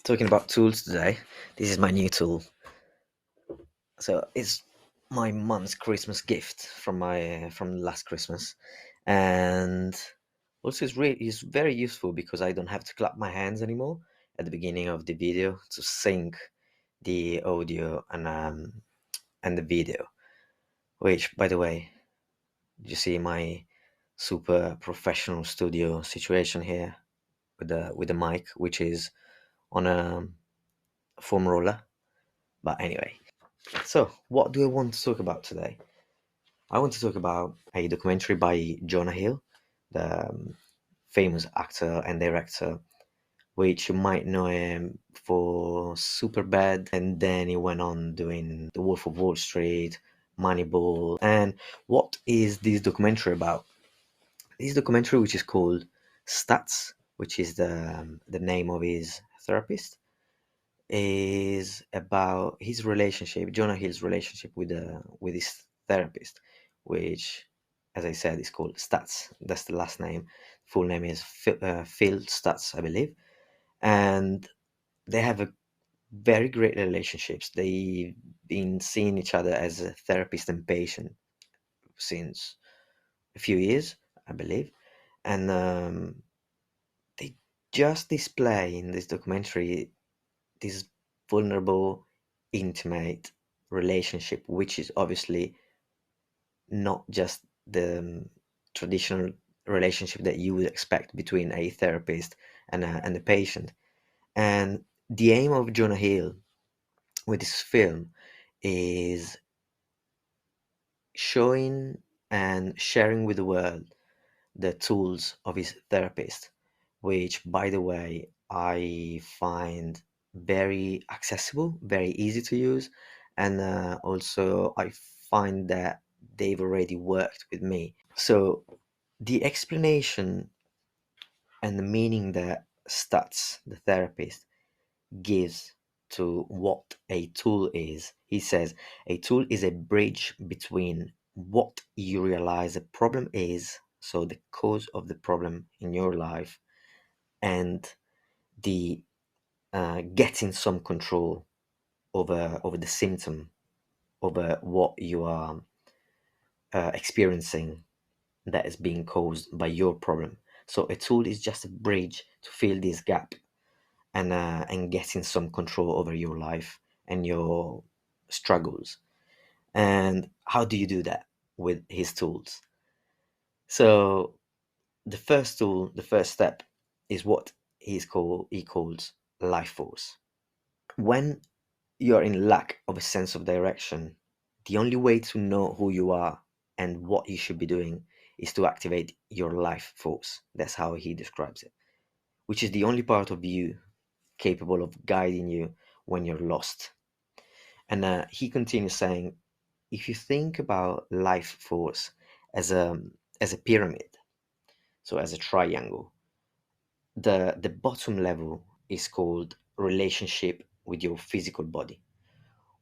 Talking about tools today. This is my new tool. So it's my mum's Christmas gift from last Christmas, and also it's very useful because I don't have to clap my hands anymore at the beginning of the video to sync the audio and the video. Which, by the way, you see my super professional studio situation here with the mic, which is on a foam roller. But anyway, so what do I want to talk about today? I want to talk about a documentary by Jonah Hill, the famous actor and director, which you might know him for Superbad, and then he went on doing The Wolf of Wall Street, Moneyball. And what is this documentary about? This documentary, which is called Stats, which is the name of his therapist, is about his relationship, Jonah Hill's relationship with his therapist, which, as I said, is called Stutz. That's the last name. Full name is Phill Stutz, I believe, and they have a very great relationships. They've been seeing each other as a therapist and patient since a few years, I believe, and they just display in this documentary this vulnerable, intimate relationship, which is obviously not just the traditional relationship that you would expect between a therapist and a patient. And the aim of Jonah Hill with this film is showing and sharing with the world the tools of his therapist, which, by the way, I find very accessible, very easy to use, and also I find that they've already worked with me. So the explanation and the meaning that Stutz, the therapist, gives to what a tool is. He says a tool is a bridge between what you realize a problem is, so the cause of the problem in your life, and the getting some control over the symptom, over what you are experiencing that is being caused by your problem. So a tool is just a bridge to fill this gap and getting some control over your life and your struggles. And how do you do that with his tools? So the first step is what he calls life force. When you're in lack of a sense of direction, the only way to know who you are and what you should be doing is to activate your life force. That's how he describes it, which is the only part of you capable of guiding you when you're lost. And he continues saying, if you think about life force as a pyramid, so as a triangle, the bottom level is called relationship with your physical body.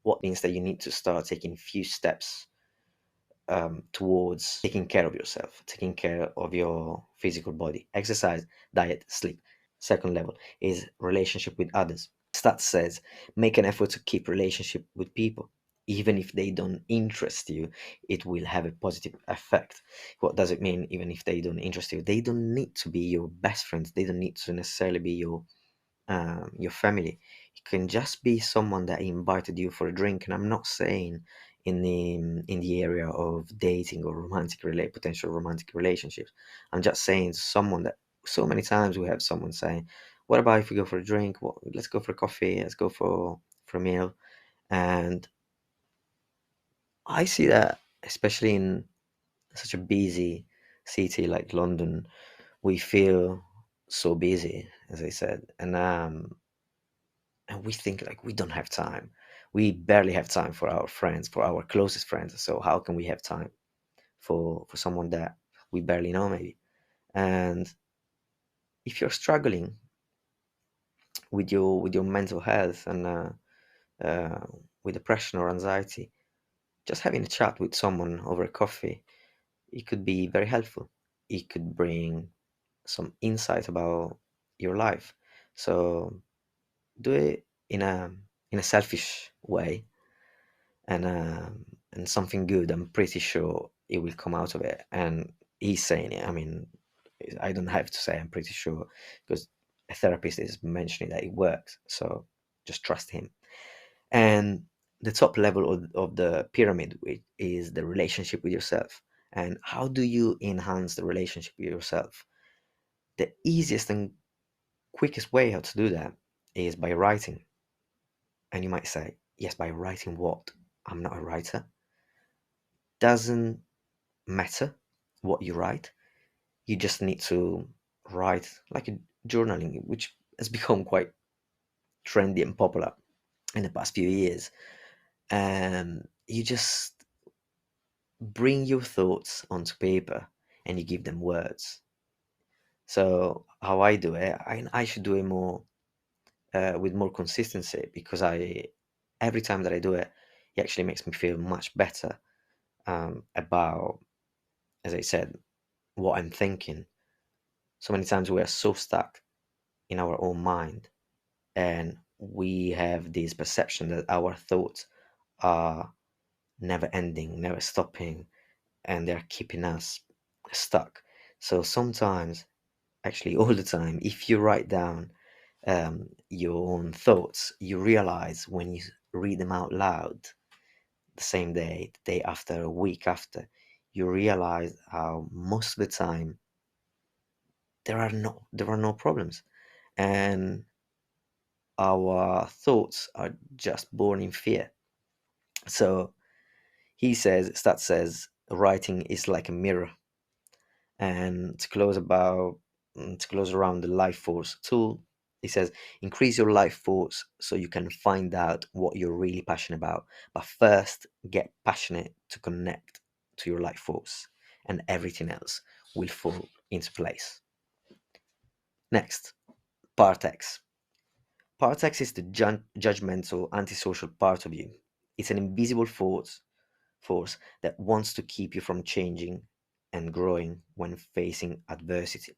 What means that you need to start taking few steps towards taking care of yourself, taking care of your physical body, exercise, diet, sleep. Second level is relationship with others. Stats says make an effort to keep relationship with people. Even if they don't interest you, it will have a positive effect. What does it mean? Even if they don't interest you, they don't need to be your best friends. They don't need to necessarily be your family. It can just be someone that invited you for a drink. And I'm not saying in the area of dating or potential romantic relationships. I'm just saying someone that so many times we have someone saying, "What about if we go for a drink? Well, let's go for a coffee. Let's go for a meal." And I see that especially in such a busy city like London, we feel so busy, as I said, and we think like we don't have time. We barely have time for our friends, for our closest friends. So how can we have time for someone that we barely know, maybe? And if you're struggling with your mental health and uh, with depression or anxiety, just having a chat with someone over a coffee, it could be very helpful. It could bring some insight about your life. So do it in a selfish way, and something good. I'm pretty sure it will come out of it. And he's saying it. I mean, I don't have to say I'm pretty sure, because a therapist is mentioning that it works. So just trust him. And the top level of the pyramid, which is the relationship with yourself. And how do you enhance the relationship with yourself? The easiest and quickest way how to do that is by writing. And you might say, yes, by writing what? I'm not a writer. Doesn't matter what you write. You just need to write like a journaling, which has become quite trendy and popular in the past few years. You just bring your thoughts onto paper and you give them words. So how I do it, I should do it more with more consistency, because I every time that I do it, it actually makes me feel much better about, as I said, what I'm thinking. So many times we are so stuck in our own mind, and we have this perception that our thoughts are never ending, never stopping, and they're keeping us stuck. So sometimes, actually all the time, if you write down your own thoughts, you realize when you read them out loud the same day, the day after, a week after, you realize how most of the time there are no problems, and our thoughts are just born in fear. So Stat says, writing is like a mirror. And to close around the life force tool, he says, increase your life force so you can find out what you're really passionate about. But first, get passionate to connect to your life force, and everything else will fall into place. Next, part X. Part X is the judgmental, antisocial part of you. It's an invisible force that wants to keep you from changing and growing when facing adversity.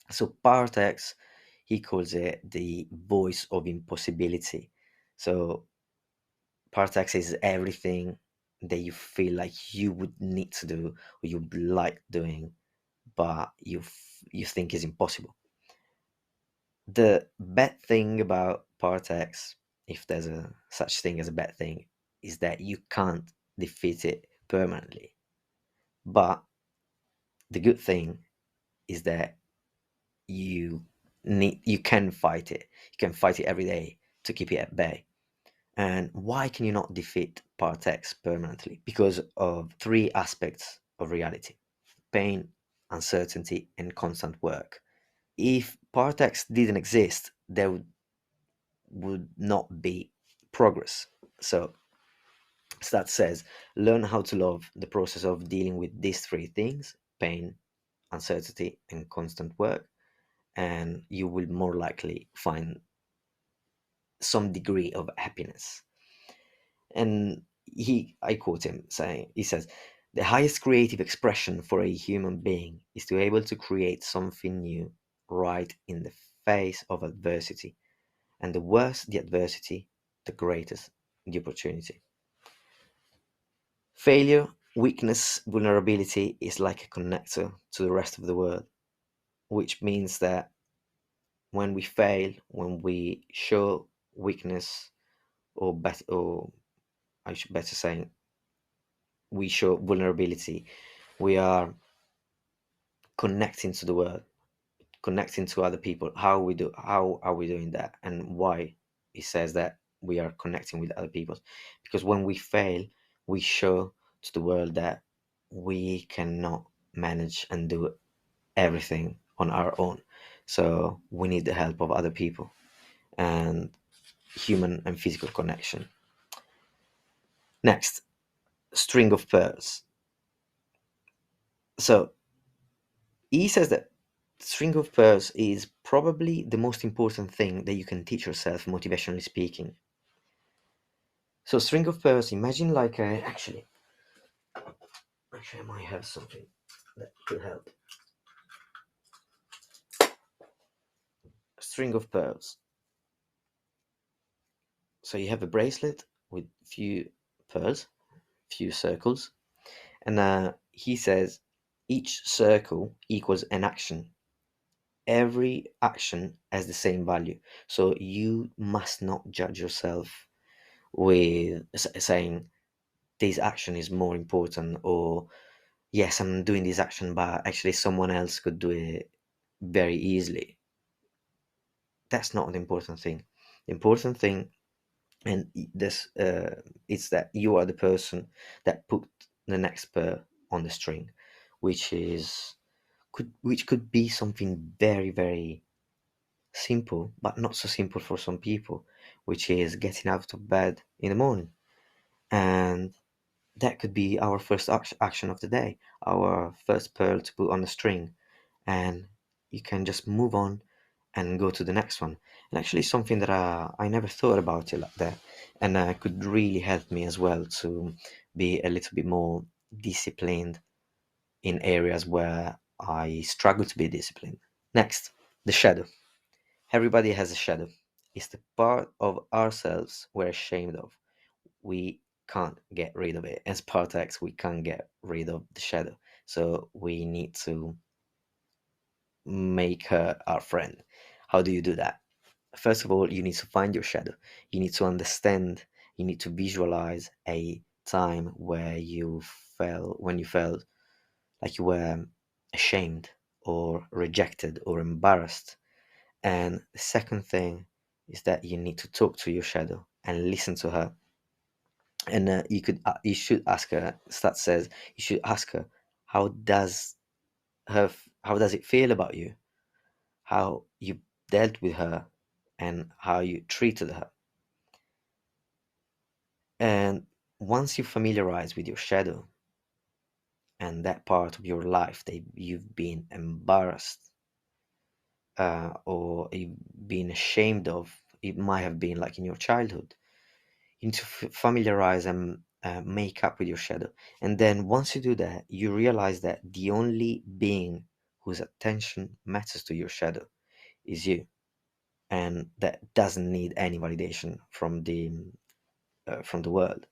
So part X, he calls it the voice of impossibility. So part X is everything that you feel like you would need to do, or you would like doing, but you think is impossible. The bad thing about part X, if there's a such thing as a bad thing, is that you can't defeat it permanently. But the good thing is that you can fight it. You can fight it every day to keep it at bay. And why can you not defeat part X permanently? Because of three aspects of reality: pain, uncertainty, and constant work. If part X didn't exist, there would not be progress. So Stat says, learn how to love the process of dealing with these three things: pain, uncertainty, and constant work, and you will more likely find some degree of happiness. And I quote him saying, he says, the highest creative expression for a human being is to be able to create something new right in the face of adversity. And the worse the adversity, the greatest the opportunity. Failure, weakness, vulnerability is like a connector to the rest of the world, which means that when we fail, when we show weakness, or I should better say, we show vulnerability, we are connecting to the world, connecting to other people. How are we doing that, and why he says that we are connecting with other people? Because when we fail, we show to the world that we cannot manage and do everything on our own. So we need the help of other people, and human and physical connection. Next, string of pearls. So he says that string of pearls is probably the most important thing that you can teach yourself, motivationally speaking. So string of pearls, imagine like actually I might have something that could help. String of pearls. So you have a bracelet with few pearls, few circles, and he says each circle equals an action. Every action has the same value. So you must not judge yourself with saying this action is more important, or yes, I'm doing this action, but actually someone else could do it very easily. That's not the important thing. The important thing, and this it's that you are the person that put the next pearl on the string, which is which could be something very, very simple, but not so simple for some people, which is getting out of bed in the morning. And that could be our first action of the day, our first pearl to put on the string. And you can just move on and go to the next one. And actually, something that I never thought about it like that, and could really help me as well to be a little bit more disciplined in areas where I struggle to be disciplined. Next, the shadow. Everybody has a shadow. It's the part of ourselves we're ashamed of. We can't get rid of it. As Spartax, we can't get rid of the shadow. So we need to make her our friend. How do you do that? First of all, you need to find your shadow. You need to understand, you need to visualize a time where when you felt like you were ashamed or rejected or embarrassed. And the second thing is that you need to talk to your shadow and listen to her. And you should ask her. Stat says you should ask her, how does how does it feel about you? How you dealt with her, and how you treated her. And once you familiarize with your shadow and that part of your life that you've been embarrassed or you've been ashamed of, it might have been like in your childhood. You need to familiarize and make up with your shadow. And then once you do that, you realize that the only being whose attention matters to your shadow is you, and that doesn't need any validation from the world.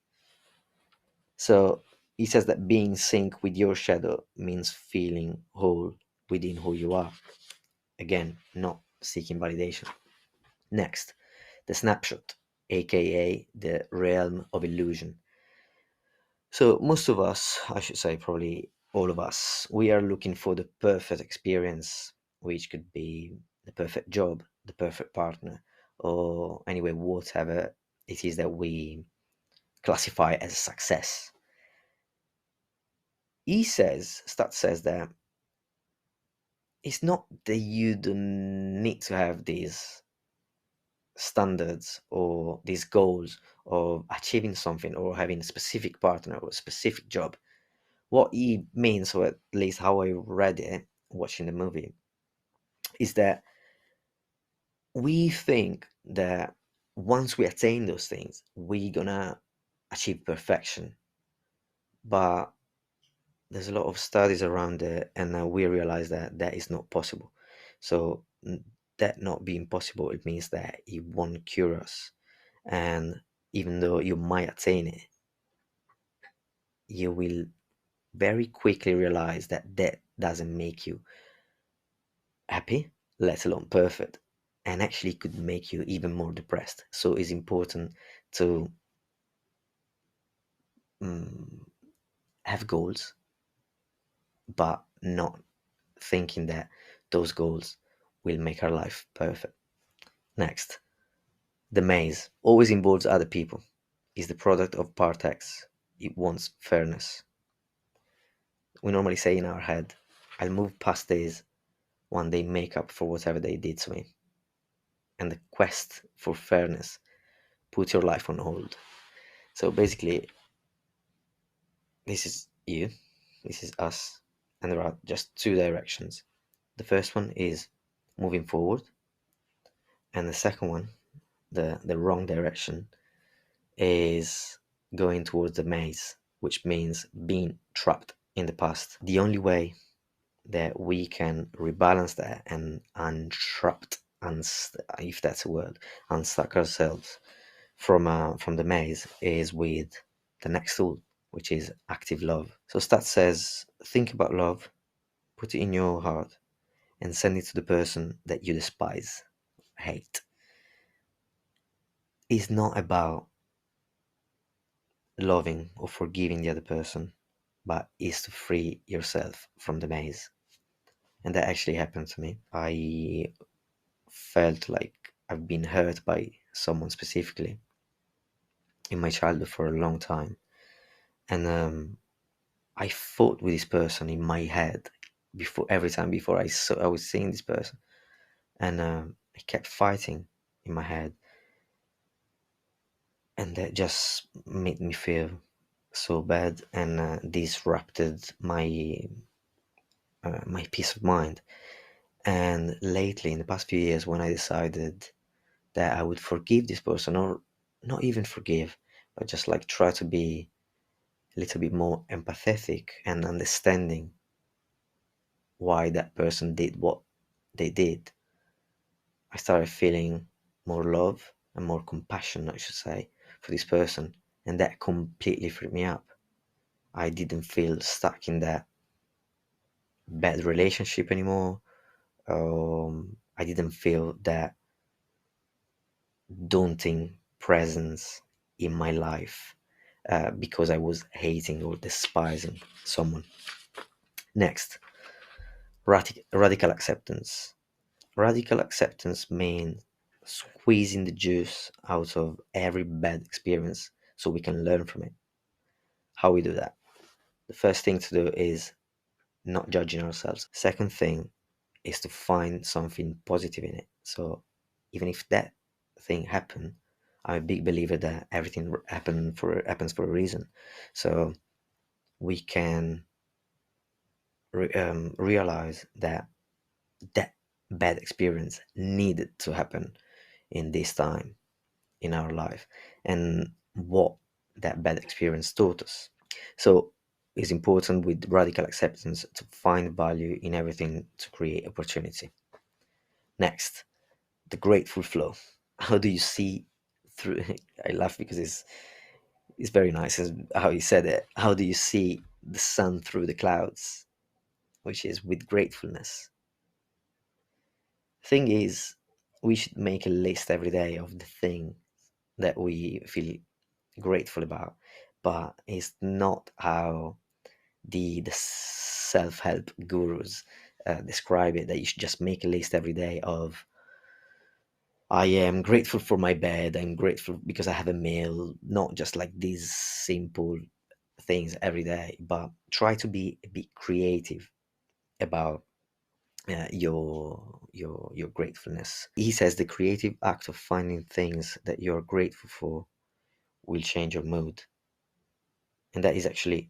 So he says that being in sync with your shadow means feeling whole within who you are. Again, not seeking validation. Next, the snapshot, aka the realm of illusion. So, most of us, I should say, probably all of us, we are looking for the perfect experience, which could be the perfect job, the perfect partner, or anyway, whatever it is that we classify as a success. Stat says that it's not that you do need to have these standards or these goals of achieving something or having a specific partner or a specific job. What he means, or at least how I read it watching the movie, is that we think that once we attain those things, we're gonna achieve perfection. But there's a lot of studies around it, and we realize that that is not possible. So that not being possible, it means that it won't cure us. And even though you might attain it, you will very quickly realize that that doesn't make you happy, let alone perfect, and actually could make you even more depressed. So it's important to um, have goals, but not thinking that those goals will make our life perfect. Next, the maze always involves other people, is the product of part X. It wants fairness. We normally say in our head, I'll move past this one they make up for whatever they did to me. And the quest for fairness puts your life on hold. So basically, this is you, this is us, and there are just two directions. The first one is moving forward, and the second one, the wrong direction, is going towards the maze, which means being trapped in the past. The only way that we can rebalance that and untrapped, if that's a word, unstuck ourselves, from the maze is with the next tool, which is active love. So Stat says, think about love, put it in your heart, and send it to the person that you despise, hate. It's not about loving or forgiving the other person, but is to free yourself from the maze. And that actually happened to me. I felt like I've been hurt by someone specifically in my childhood for a long time. And I fought with this person in my head before every time before I was seeing this person, and I kept fighting in my head, and that just made me feel so bad and disrupted my peace of mind. And lately, in the past few years, when I decided that I would forgive this person, or not even forgive, but just like try to be a little bit more empathetic and understanding why that person did what they did, I started feeling more love and more compassion, I should say, for this person. And that completely freed me up. I didn't feel stuck in that bad relationship anymore. I didn't feel that daunting presence in my life because I was hating or despising someone. Next, radical acceptance. Radical acceptance means squeezing the juice out of every bad experience so we can learn from it. How we do that? The first thing to do is not judging ourselves. Second thing is to find something positive in it. So even if that thing happened, I'm a big believer that everything happens for a reason. So we can realize that that bad experience needed to happen in this time in our life and what that bad experience taught us. So it's important with radical acceptance to find value in everything to create opportunity. Next, the grateful flow. How do you see through? I laugh because it's very nice how he said it. How do you see the sun through the clouds? Which is with gratefulness. Thing is, we should make a list every day of the thing that we feel grateful about, but it's not how the self-help gurus describe it, that you should just make a list every day of, I am grateful for my bed, I'm grateful because I have a meal. Not just like these simple things every day, but try to be a bit creative about your gratefulness. He says the creative act of finding things that you're grateful for will change your mood. And that is actually,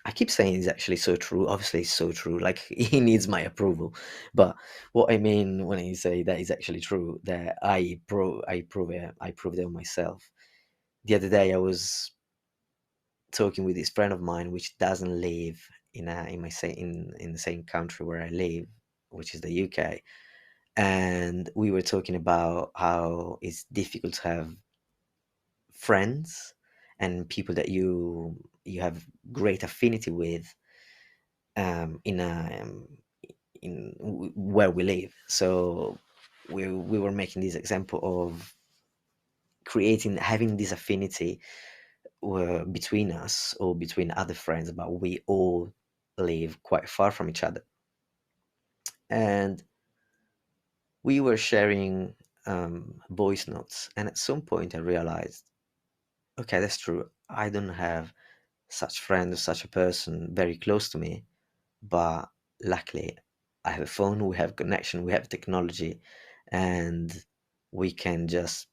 I keep saying it's actually so true. Obviously, it's so true. Like he needs my approval. But what I mean when I say that is actually true, that I prove it on myself. The other day, I was talking with this friend of mine, which doesn't live in the same country where I live, which is the UK, and we were talking about how it's difficult to have friends and people that you have great affinity with in where we live. So we were making this example of creating having this affinity between us or between other friends, but we all live quite far from each other. And we were sharing voice notes, and at some point I realized, okay, that's true, I don't have such friend or such a person very close to me, but luckily I have a phone, we have connection, we have technology, and we can just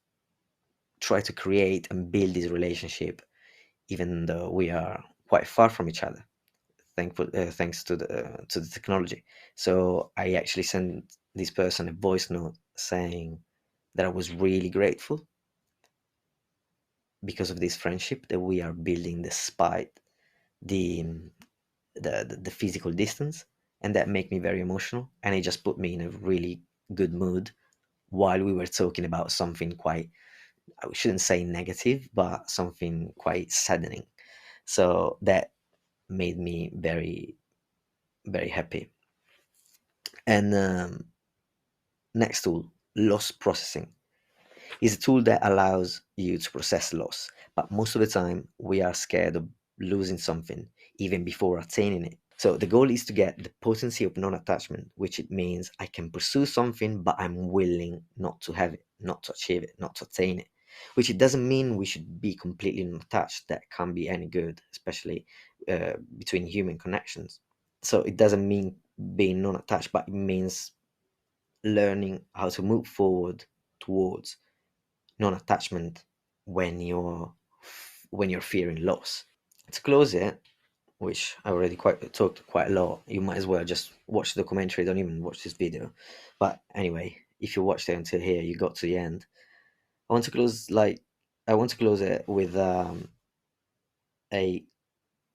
try to create and build this relationship even though we are quite far from each other, thanks to the technology. So I actually sent this person a voice note saying that I was really grateful because of this friendship that we are building despite the the physical distance, and that made me very emotional, and it just put me in a really good mood while we were talking about something quite I shouldn't say negative, but something quite saddening. So that made me very, very happy. And next tool, loss processing, is a tool that allows you to process loss. But most of the time, we are scared of losing something even before attaining it. So the goal is to get the potency of non-attachment, which it means I can pursue something, but I'm willing not to have it, not to achieve it, not to attain it. Which it doesn't mean we should be completely non-attached. That can't be any good, especially between human connections. So it doesn't mean being non-attached, but it means learning how to move forward towards non-attachment when you're fearing loss. To close it, which I already quite talked quite a lot, you might as well just watch the documentary. Don't even watch this video. But anyway, if you watched it until here, you got to the end. I want to close like I want to close it a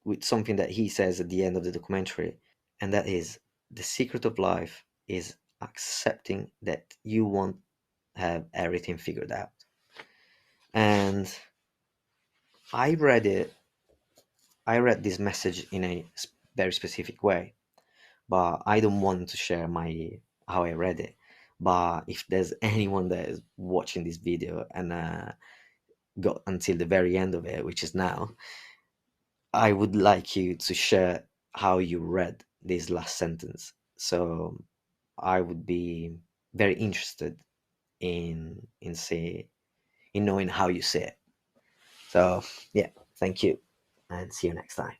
with something that he says at the end of the documentary, and that is the secret of life is accepting that you won't have everything figured out. And I read it. I read this message in a very specific way, but I don't want to share my how I read it. But if there's anyone that is watching this video and got until the very end of it, which is now, I would like you to share how you read this last sentence. So I would be very interested in say in knowing how you say it. So yeah, thank you, and see you next time.